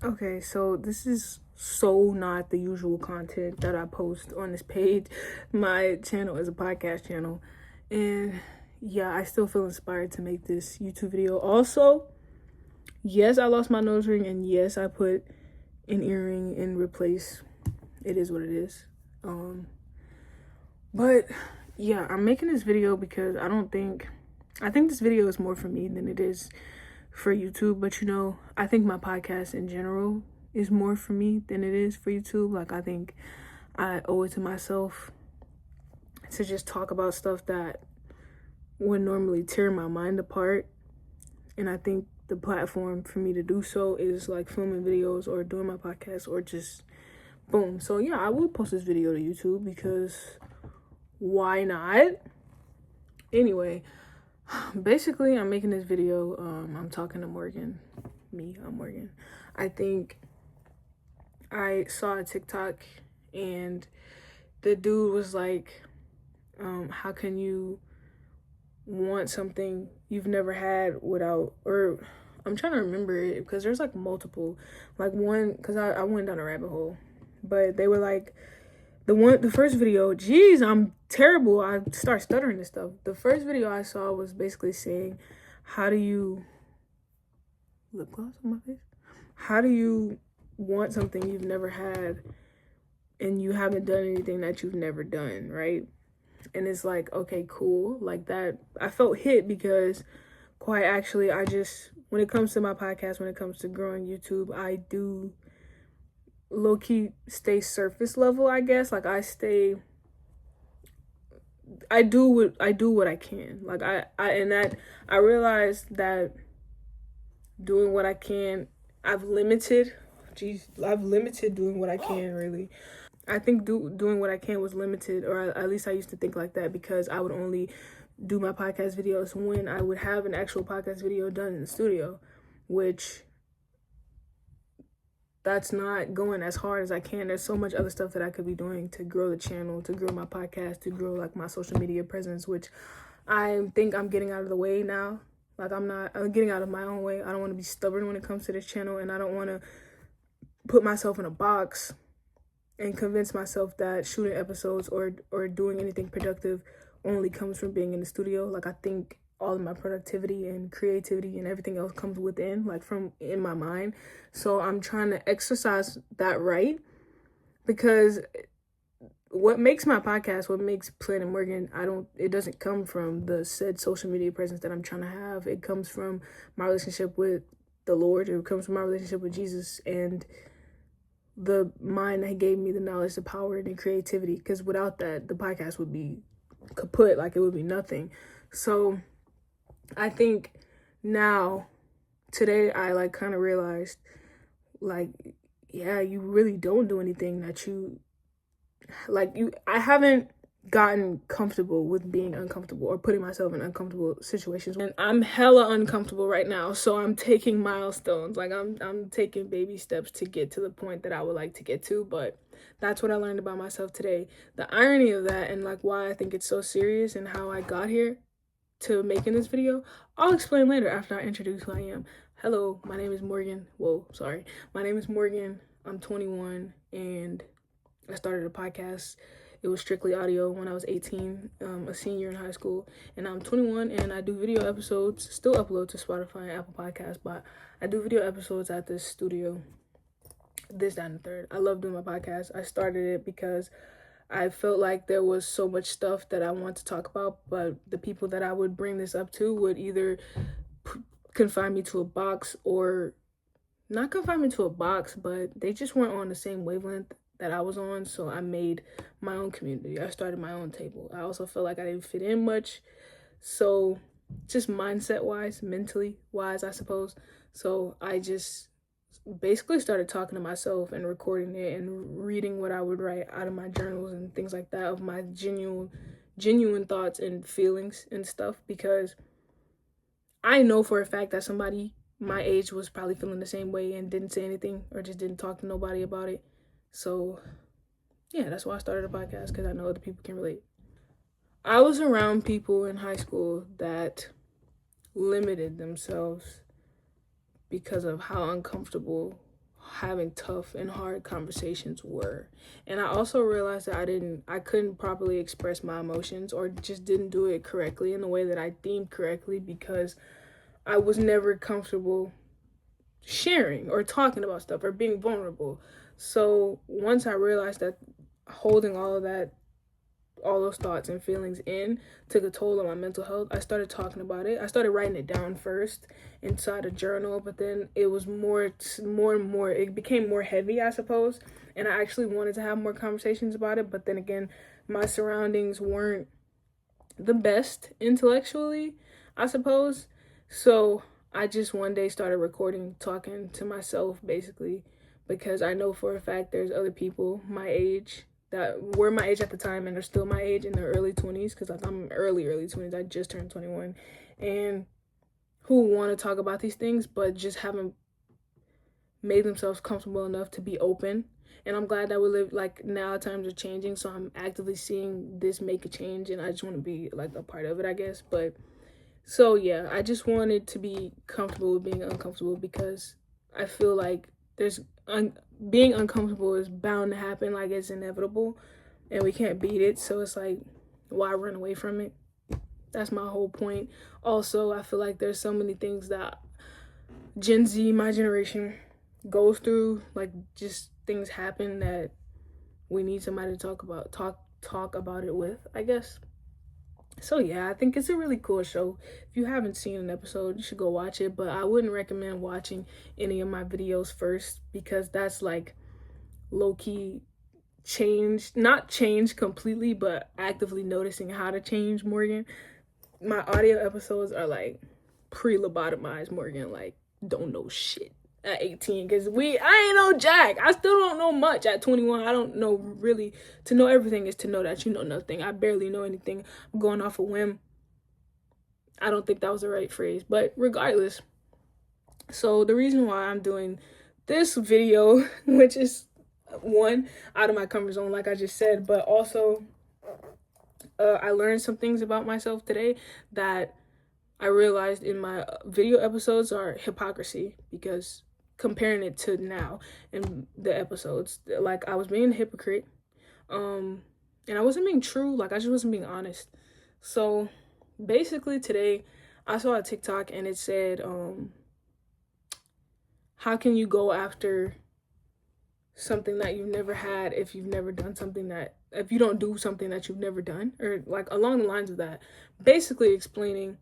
Okay, so this is so not the usual content that I post on this page. My channel is a podcast channel, and yeah, I still feel inspired to make this YouTube video. Also, yes, I lost my nose ring, and yes, I put an earring in replace. It is what it is. But yeah, I'm making this video because I think this video is more for me than it is for YouTube. But I think my podcast in general is more for me than it is for YouTube. Like, I think I owe it to myself to just talk about stuff that would normally tear my mind apart. And I think the platform for me to do so is like filming videos or doing my podcast or just boom. So yeah, I will post this video to YouTube because why not? Anyway, basically I'm making this video. I'm talking to Morgan. I'm Morgan. I think I saw a TikTok and the dude was like, how can you want something you've never had without, or I'm trying to remember it because there's like multiple, like one, because I went down a rabbit hole, but they were like, the first video, geez, I'm terrible. I start stuttering and stuff. The first video I saw was basically saying, how do you, lip gloss on my face? How do you want something you've never had and you haven't done anything that you've never done, right? And it's like, okay, cool. Like that, I felt hit because quite actually, when it comes to my podcast, when it comes to growing YouTube, I do low key stay surface level, I guess. Like I do what I can. Like I realized that doing what I can, I've limited, I've limited doing what I can really. I think doing what I can was limited, or at least I used to think like that because I would only do my podcast videos when I would have an actual podcast video done in the studio, which that's not going as hard as I can. There's so much other stuff that I could be doing to grow the channel, to grow my podcast, to grow like my social media presence, which I think I'm getting out of the way now. Like I'm getting out of my own way. I don't want to be stubborn when it comes to this channel, and I don't want to put myself in a box and convince myself that shooting episodes or doing anything productive only comes from being in the studio. Like I think all of my productivity and creativity and everything else comes within, like from in my mind. So I'm trying to exercise that right, because what makes my podcast, what makes Planet Morgan, it doesn't come from the said social media presence that I'm trying to have. It comes from my relationship with the Lord. It comes from my relationship with Jesus and the mind that gave me the knowledge, the power, and the creativity. Because without that, the podcast would be kaput. Like it would be nothing. So I think now, today, I like kind of realized, like, yeah, you really don't do anything that you like. I haven't gotten comfortable with being uncomfortable or putting myself in uncomfortable situations, and I'm hella uncomfortable right now. So I'm taking milestones, like I'm taking baby steps to get to the point that I would like to get to. But that's what I learned about myself today. The irony of that, and like why I think it's so serious and how I got here to making this video, I'll explain later after I introduce who I am. Hello, my name is Morgan. Whoa, sorry. My name is Morgan. I'm 21 and I started a podcast. It was strictly audio when I was 18, a senior in high school. And I'm 21 and I do video episodes, still upload to Spotify and Apple Podcasts, but I do video episodes at this studio, this, that, and the third. I love doing my podcast. I started it because I felt like there was so much stuff that I want to talk about, but the people that I would bring this up to would either confine me to a box or not confine me to a box, but they just weren't on the same wavelength that I was on. So I made my own community. I started my own table. I also felt like I didn't fit in much. So just mindset wise, mentally wise, I suppose. So I just basically started talking to myself and recording it and reading what I would write out of my journals and things like that, of my genuine thoughts and feelings and stuff, because I know for a fact that somebody my age was probably feeling the same way and didn't say anything or just didn't talk to nobody about it. So yeah, that's why I started a podcast, because I know other people can relate. I was around people in high school that limited themselves because of how uncomfortable having tough and hard conversations were. And I also realized that I couldn't properly express my emotions, or just didn't do it correctly in the way that I deemed correctly, because I was never comfortable sharing or talking about stuff or being vulnerable. So once I realized that holding all those thoughts and feelings in took a toll on my mental health, I started talking about it. I started writing it down first inside a journal, but then it was more and more, it became more heavy, I suppose. And I actually wanted to have more conversations about it, but then again, my surroundings weren't the best intellectually, I suppose. So I just one day started recording, talking to myself, basically, because I know for a fact there's other people my age that were my age at the time and are still my age in their early 20s, because like I'm early 20s. I just turned 21, and who want to talk about these things but just haven't made themselves comfortable enough to be open. And I'm glad that we live, like, now times are changing, so I'm actively seeing this make a change, and I just want to be like a part of it, I guess. But so yeah, I just wanted to be comfortable with being uncomfortable, because I feel like being uncomfortable is bound to happen, like it's inevitable, and we can't beat it. So it's like, why run away from it? That's my whole point. Also, I feel like there's so many things that Gen Z, my generation, goes through, like just things happen that we need somebody to talk about it with, I guess. So yeah, I think it's a really cool show. If you haven't seen an episode, you should go watch it, but I wouldn't recommend watching any of my videos first, because that's like low-key not change completely, but actively noticing how to change Morgan. My audio episodes are like pre-lobotomized Morgan, like don't know shit at 18, because I ain't no jack. I still don't know much at 21. I don't know really. To know everything is to know that you know nothing. I barely know anything. I'm going off a whim. I don't think that was the right phrase, but regardless. So the reason why I'm doing this video, which is one, out of my comfort zone, like I just said, but also I learned some things about myself today that I realized in my video episodes are hypocrisy, because comparing it to now in the episodes, like I was being a hypocrite, and I wasn't being true, like I just wasn't being honest. So basically today I saw a TikTok and it said, how can you go after something that you've never had if you don't do something that you've never done, or like along the lines of that, basically explaining,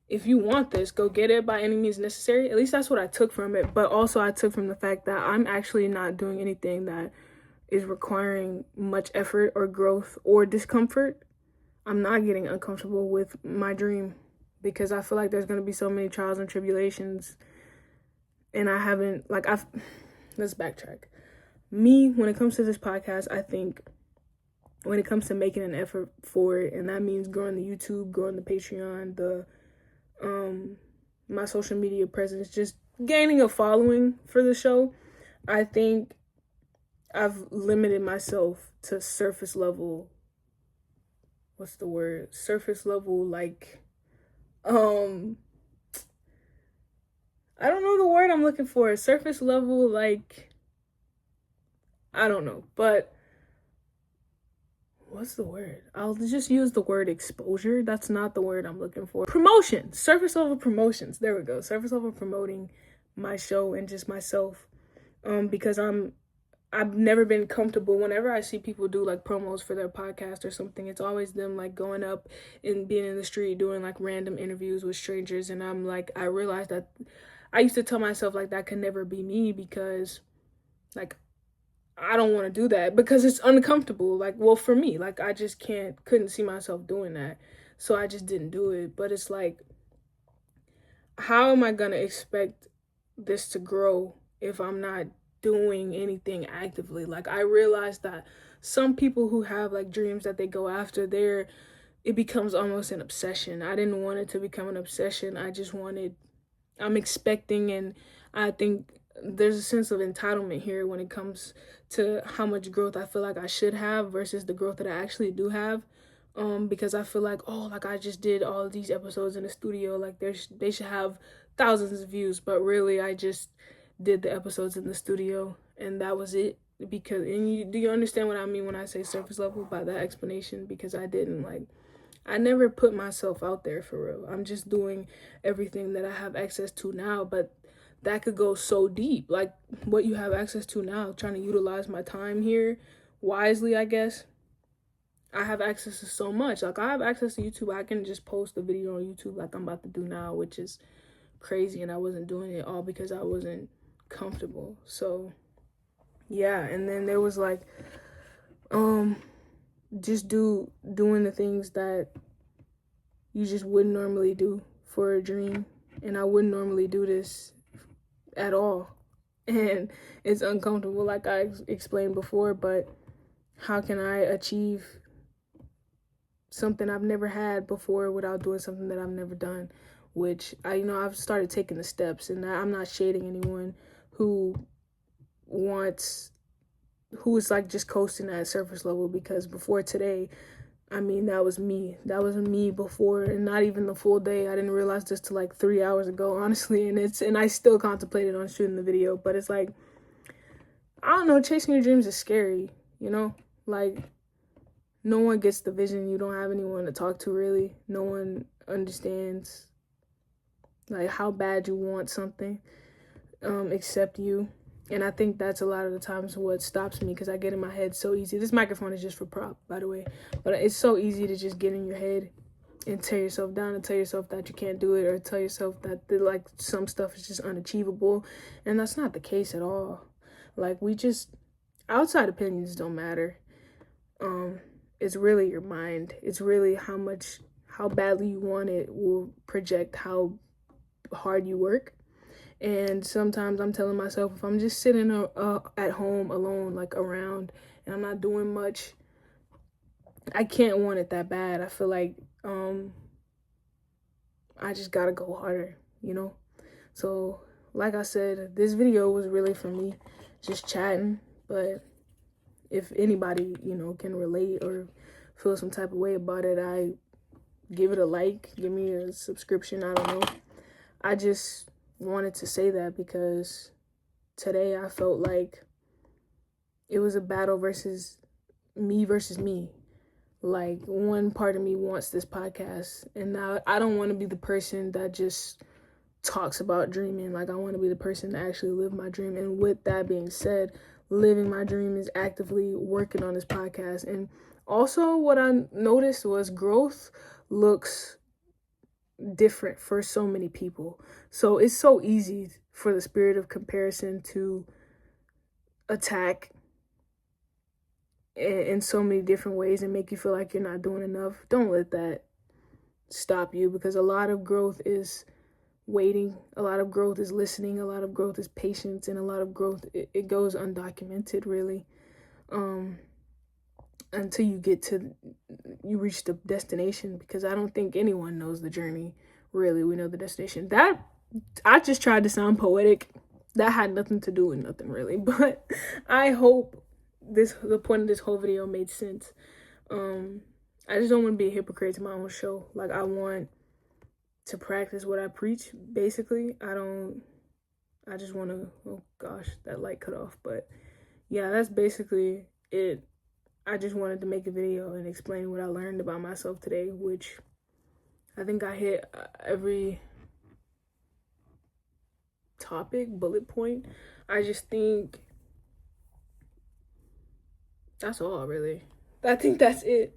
if you want this, go get it by any means necessary. At least that's what I took from it. But also I took from the fact that I'm actually not doing anything that is requiring much effort or growth or discomfort. I'm not getting uncomfortable with my dream, because I feel like there's going to be so many trials and tribulations. And let's backtrack. Me, when it comes to this podcast, I think when it comes to making an effort for it, and that means growing the YouTube, growing the Patreon, my social media presence, just gaining a following for the show, I think I've limited myself to surface level, like, I don't know the word I'm looking for. Surface level, like, I don't know, but what's the word? I'll just use the word exposure. That's not the word I'm looking for. Promotion. Surface level promotions. There we go. Surface level promoting my show and just myself. Because I've never been comfortable. Whenever I see people do like promos for their podcast or something, it's always them like going up and being in the street doing like random interviews with strangers. And I'm like, I realized that I used to tell myself like that could never be me, because like I don't want to do that, because it's uncomfortable. Like, well, for me, like I just couldn't see myself doing that. So I just didn't do it. But it's like, how am I going to expect this to grow if I'm not doing anything actively? Like, I realized that some people who have like dreams that they go after, it becomes almost an obsession. I didn't want it to become an obsession. I'm expecting, and I think there's a sense of entitlement here when it comes to how much growth I feel like I should have versus the growth that I actually do have. Because I feel like, oh, like I just did all of these episodes in the studio, like they should have thousands of views, but really I just did the episodes in the studio, and that was it. Because, and do you understand what I mean when I say surface level by that explanation? Because I never put myself out there for real. I'm just doing everything that I have access to now, but that could go so deep. Like what you have access to now, trying to utilize my time here wisely, I guess. I have access to so much. Like I have access to YouTube. I can just post a video on YouTube like I'm about to do now, which is crazy, and I wasn't doing it all because I wasn't comfortable. So yeah, and then there was like just doing the things that you just wouldn't normally do for a dream. And I wouldn't normally do this at all. And it's uncomfortable, like I explained before, but how can I achieve something I've never had before without doing something that I've never done? Which I've started taking the steps, and I'm not shading anyone who is like just coasting at surface level, because before today, that was me. That was me before, and not even the full day. I didn't realize this till like 3 hours ago, honestly. And I still contemplated on shooting the video, but it's like, I don't know, chasing your dreams is scary, Like, no one gets the vision. You don't have anyone to talk to, really. No one understands, like, how bad you want something, except you. And I think that's a lot of the times what stops me, because I get in my head so easy. This microphone is just for prop, by the way. But it's so easy to just get in your head and tear yourself down and tell yourself that you can't do it, or tell yourself that some stuff is just unachievable. And that's not the case at all. Like, outside opinions don't matter. It's really your mind. It's really how badly you want it will project how hard you work. And sometimes I'm telling myself, if I'm just sitting at home alone, like around, and I'm not doing much, I can't want it that bad. I feel like I just gotta go harder, So, like I said, this video was really for me, just chatting. But if anybody, can relate or feel some type of way about it, I give it a like, give me a subscription, I don't know. I just wanted to say that because today I felt like it was a battle versus me. Like, one part of me wants this podcast, and now I don't want to be the person that just talks about dreaming. Like, I want to be the person that actually live my dream. And with that being said, living my dream is actively working on this podcast. And also what I noticed was growth looks different for so many people. So it's so easy for the spirit of comparison to attack in so many different ways and make you feel like you're not doing enough. Don't let that stop you, because a lot of growth is waiting, a lot of growth is listening, a lot of growth is patience, and a lot of growth, it goes undocumented, really, until you reach the destination, because I don't think anyone knows the journey, really. We know the destination. That, I just tried to sound poetic. That had nothing to do with nothing, really. But I hope the point of this whole video made sense. I just don't want to be a hypocrite to my own show. Like, I want to practice what I preach, basically. I just want to, oh gosh, that light cut off. But yeah, that's basically it. I just wanted to make a video and explain what I learned about myself today, which I think I hit every topic, bullet point. I just think that's all, really. I think that's it.